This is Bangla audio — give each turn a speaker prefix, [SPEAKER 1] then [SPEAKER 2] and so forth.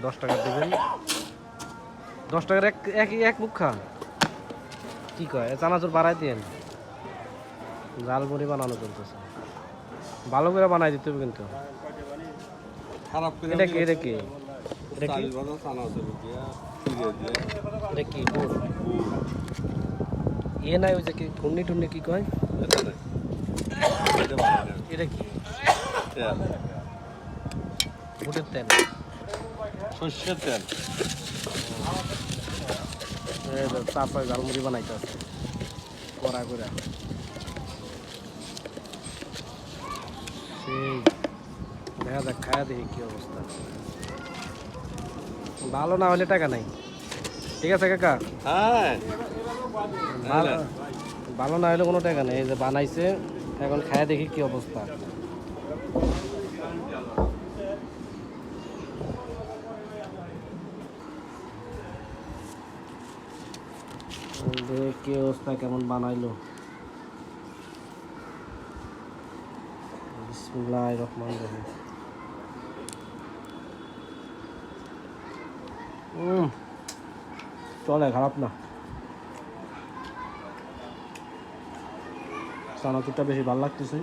[SPEAKER 1] 10 টাকা দেবেন। 10 টাকার এক মুখ খান। কি কয় চানাচুর বাড়াই দেন। ঝালমুড়ি বানানো চলতেছে, ভালো করে বানাই দিতে হবে কিন্তু। এটা কি এটা কি এটা কি এটা কি গুড় ইয়ে নাই, ওই যে কি ঘূর্ণি টুর্নি কি কয় এটা কি বুটের তেল,
[SPEAKER 2] সর্ষের তেল।
[SPEAKER 1] চাপায় ঝালমুড়ি বানাইতে আছে কড়া করে। সেই দেখা যাক, খায়া দেখি কি অবস্থা। ভালো না হলে টাকা নাই। ঠিক আছে কাকা,
[SPEAKER 2] হ্যাঁ
[SPEAKER 1] ভালো না হলে কোনো টাকা নেই। এই যে বানাইছে, এখন খায়া দেখি কি অবস্থা। কি অবস্থা, কেমন বানাইলো। বিসমিল্লাহির রহমানির রহিম। চলে, খারাপ না। চানাচুরটা বেশি ভালো লাগতেছে।